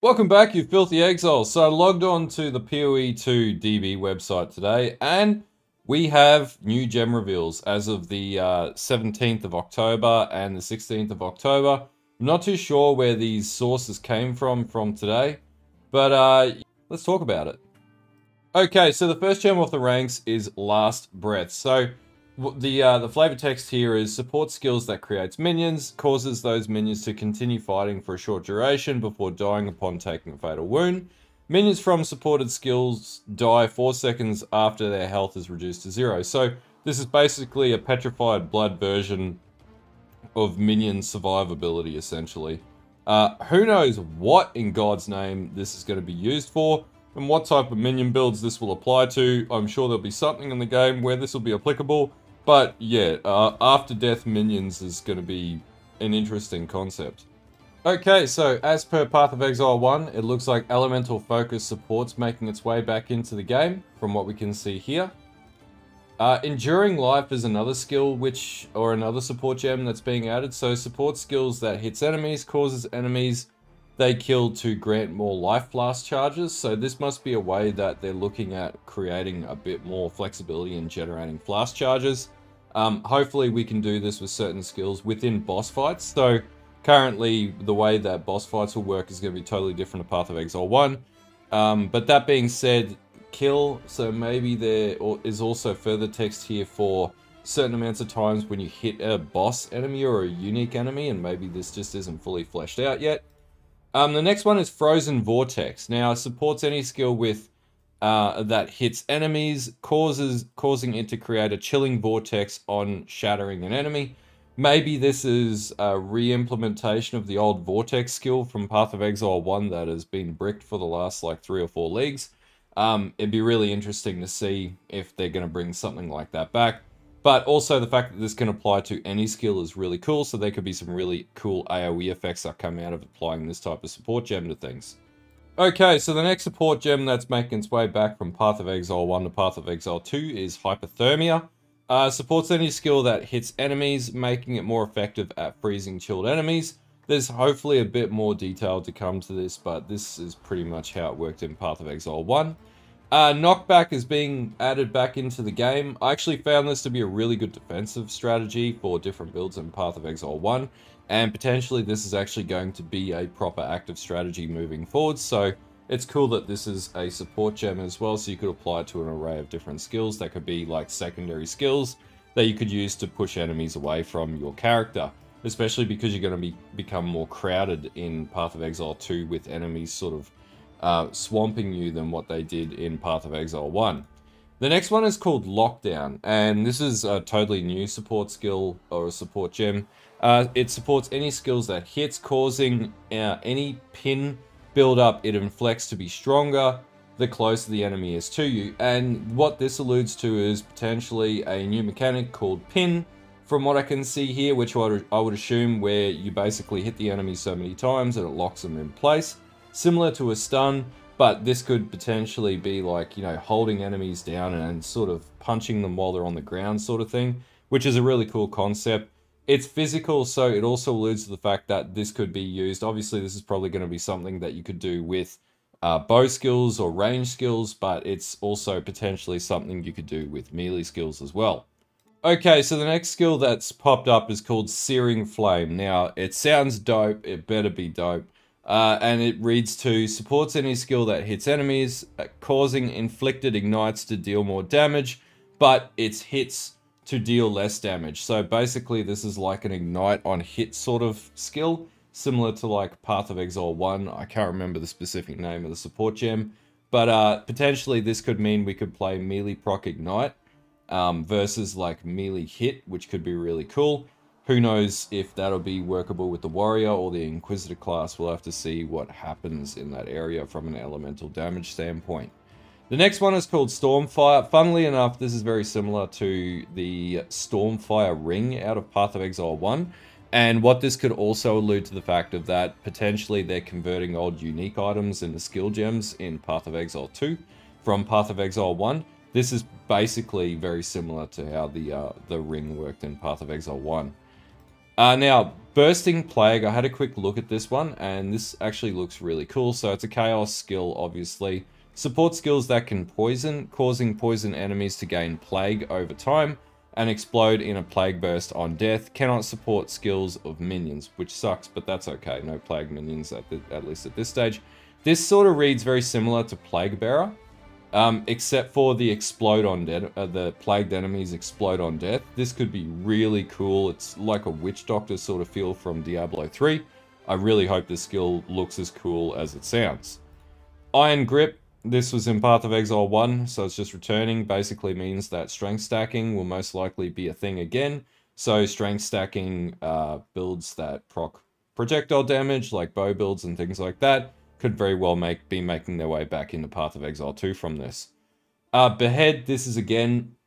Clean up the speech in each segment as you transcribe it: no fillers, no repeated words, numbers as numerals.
Welcome back, you filthy exiles. So I logged on to the POE2 DB website today, and we have new gem reveals as of the 17th of October and the 16th of October. I'm not too sure where these sources came from today, but let's talk about it. Okay, so the first gem off the ranks is Last Breath. So the flavor text here is support skills that creates minions, causes those minions to continue fighting for a short duration before dying upon taking a fatal wound. Minions from supported skills die 4 seconds after their health is reduced to 0. So this is basically a petrified blood version of minion survivability, essentially. Who knows what in God's name this is going to be used for, and what type of minion builds this will apply to. I'm sure there'll be something in the game where this will be applicable, but yeah, after death minions is going to be an interesting concept. Okay, so as per Path of Exile 1, it looks like Elemental Focus support's making its way back into the game, from what we can see here. Enduring Life is another skill or another support gem that's being added. So support skills that hits enemies, causes enemies they kill to grant more life blast charges. So this must be a way that they're looking at creating a bit more flexibility in generating blast charges. Hopefully we can do this with certain skills within boss fights. So currently the way that boss fights will work is going to be totally different to Path of Exile 1. But that being said, kill, so maybe there is also further text here for certain amounts of times when you hit a boss enemy or a unique enemy, and maybe this just isn't fully fleshed out yet. The next one is Frozen Vortex. Now it supports any skill with that hits enemies, causing it to create a chilling vortex on shattering an enemy. Maybe this is a re-implementation of the old Vortex skill from Path of Exile 1 that has been bricked for the last like 3 or 4 leagues. It'd be really interesting to see if they're going to bring something like that back. But also the fact that this can apply to any skill is really cool, so there could be some really cool AoE effects that come out of applying this type of support gem to things. Okay, so the next support gem that's making its way back from Path of Exile 1 to Path of Exile 2 is Hypothermia. Supports any skill that hits enemies, making it more effective at freezing chilled enemies. There's hopefully a bit more detail to come to this, but this is pretty much how it worked in Path of Exile 1. Knockback is being added back into the game. I actually found this to be a really good defensive strategy for different builds in Path of Exile 1, and potentially this is actually going to be a proper active strategy moving forward, so it's cool that this is a support gem as well, so you could apply it to an array of different skills that could be like secondary skills that you could use to push enemies away from your character, especially because you're going to become more crowded in Path of Exile 2 with enemies sort of swamping you than what they did in Path of Exile 1. The next one is called Lockdown, and this is a totally new support skill or a support gem. It supports any skills that hits, causing any pin build up it inflects to be stronger the closer the enemy is to you. And what this alludes to is potentially a new mechanic called pin, from what I can see here, which I would assume where you basically hit the enemy so many times and it locks them in place. Similar to a stun, but this could potentially be like, you know, holding enemies down and sort of punching them while they're on the ground sort of thing, which is a really cool concept. It's physical, so it also alludes to the fact that this could be used. Obviously, this is probably going to be something that you could do with bow skills or range skills, but it's also potentially something you could do with melee skills as well. Okay, so the next skill that's popped up is called Searing Flame. Now, it sounds dope, it better be dope. And it reads to supports any skill that hits enemies, causing inflicted ignites to deal more damage, but its hits to deal less damage. So basically this is like an ignite on hit sort of skill, similar to like Path of Exile 1. I can't remember the specific name of the support gem, but potentially this could mean we could play melee proc ignite versus like melee hit, which could be really cool. Who knows if that'll be workable with the warrior or the inquisitor class. We'll have to see what happens in that area from an elemental damage standpoint. The next one is called Stormfire. Funnily enough, this is very similar to the Stormfire ring out of Path of Exile 1. And what this could also allude to the fact of that potentially they're converting old unique items into skill gems in Path of Exile 2 from Path of Exile 1. This is basically very similar to how the ring worked in Path of Exile 1. Now, Bursting Plague, I had a quick look at this one, and this actually looks really cool. So it's a Chaos skill, obviously. Support skills that can poison, causing poison enemies to gain Plague over time, and explode in a Plague Burst on death. Cannot support skills of minions, which sucks, but that's okay. No Plague minions, at least at this stage. This sort of reads very similar to Plague Bearer. Except for the explode on death, the plagued enemies explode on death. This could be really cool. It's like a witch doctor sort of feel from Diablo 3. I really hope this skill looks as cool as it sounds. Iron Grip. This was in Path of Exile 1, so it's just returning. Basically means that strength stacking will most likely be a thing again. So strength stacking builds that proc projectile damage, like bow builds and things like that, could very well be making their way back into Path of Exile 2 from this. Behead, this is again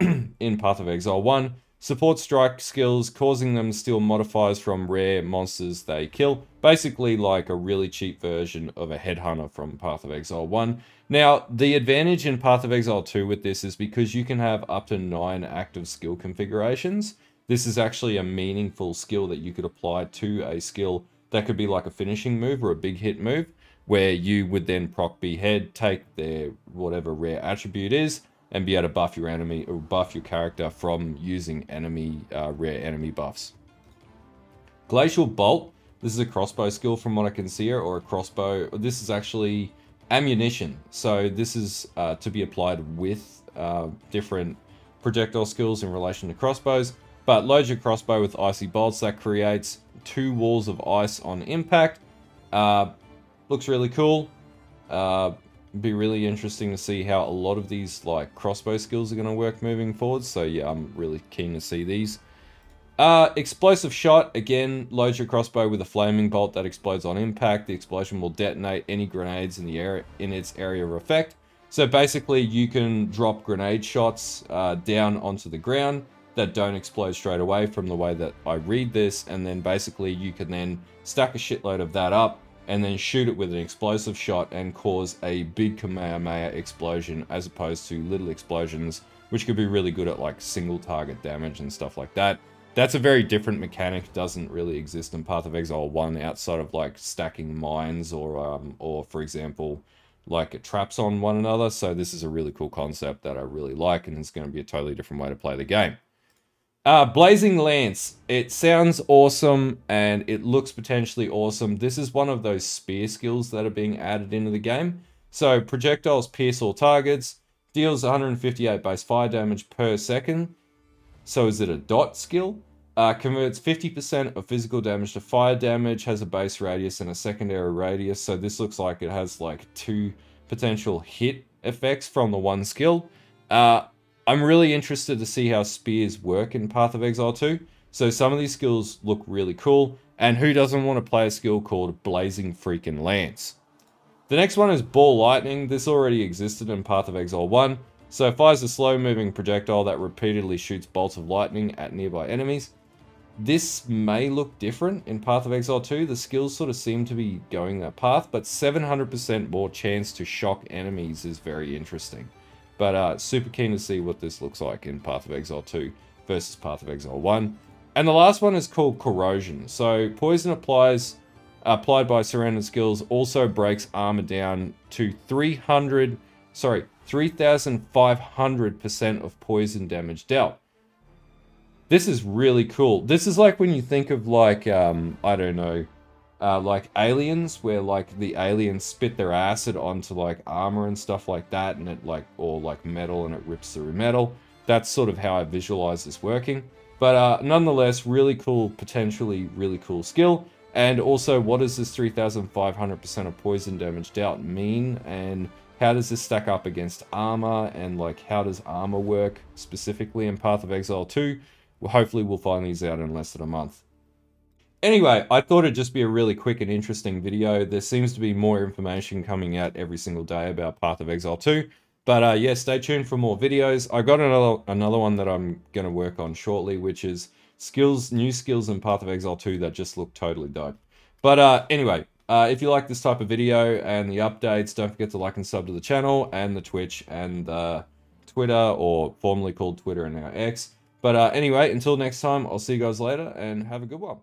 in Path of Exile 1. Support strike skills, causing them to steal modifiers from rare monsters they kill. Basically like a really cheap version of a headhunter from Path of Exile 1. Now, the advantage in Path of Exile 2 with this is because you can have up to 9 active skill configurations. This is actually a meaningful skill that you could apply to a skill that could be like a finishing move or a big hit move, where you would then proc Behead, take their whatever rare attribute is, and be able to buff your enemy or buff your character from using rare enemy buffs. Glacial Bolt. This is a crossbow skill from what I can see here, or a crossbow. This is actually ammunition. So this is to be applied with different projectile skills in relation to crossbows. But load your crossbow with icy bolts. That creates 2 walls of ice on impact. Looks really cool. Be really interesting to see how a lot of these like crossbow skills are going to work moving forward. So yeah, I'm really keen to see these. Explosive Shot, again, load your crossbow with a flaming bolt that explodes on impact. The explosion will detonate any grenades in the area in its area of effect. So basically you can drop grenade shots down onto the ground that don't explode straight away from the way that I read this, and then basically you can then stack a shitload of that up and then shoot it with an explosive shot and cause a big Kamehameha explosion as opposed to little explosions, which could be really good at like single target damage and stuff like that. That's a very different mechanic, doesn't really exist in Path of Exile 1 outside of like stacking mines or for example, like traps on one another. So this is a really cool concept that I really like, and it's going to be a totally different way to play the game. Blazing Lance. It sounds awesome and it looks potentially awesome. This is one of those spear skills that are being added into the game. So projectiles pierce all targets, deals 158 base fire damage per second. So is it a dot skill? Converts 50% of physical damage to fire damage, has a base radius and a secondary radius. So this looks like it has like 2 potential hit effects from the one skill. I'm really interested to see how spears work in Path of Exile 2. So some of these skills look really cool. And who doesn't want to play a skill called Blazing Freaking Lance? The next one is Ball Lightning. This already existed in Path of Exile 1. So fires a slow-moving projectile that repeatedly shoots bolts of lightning at nearby enemies. This may look different in Path of Exile 2. The skills sort of seem to be going that path, but 700% more chance to shock enemies is very interesting. But super keen to see what this looks like in Path of Exile 2 versus Path of Exile 1. And the last one is called Corrosion. So poison applied by surrounded skills also breaks armor down to 3,500% of poison damage dealt. This is really cool. This is like when you think of like, I don't know, like aliens, where like the aliens spit their acid onto like armor and stuff like that, and it like, or like metal and it rips through metal. That's sort of how I visualize this working. But nonetheless, really cool, potentially really cool skill. And also, what does this 3,500% of poison damage dealt mean? And how does this stack up against armor? And like, how does armor work specifically in Path of Exile 2? Well, hopefully we'll find these out in less than a month. Anyway, I thought it'd just be a really quick and interesting video. There seems to be more information coming out every single day about Path of Exile 2. But yeah, stay tuned for more videos. I got another one that I'm going to work on shortly, which is new skills in Path of Exile 2 that just look totally dope. But anyway, if you like this type of video and the updates, don't forget to like and sub to the channel and the Twitch and the Twitter, or formerly called Twitter and now X. But anyway, until next time, I'll see you guys later and have a good one.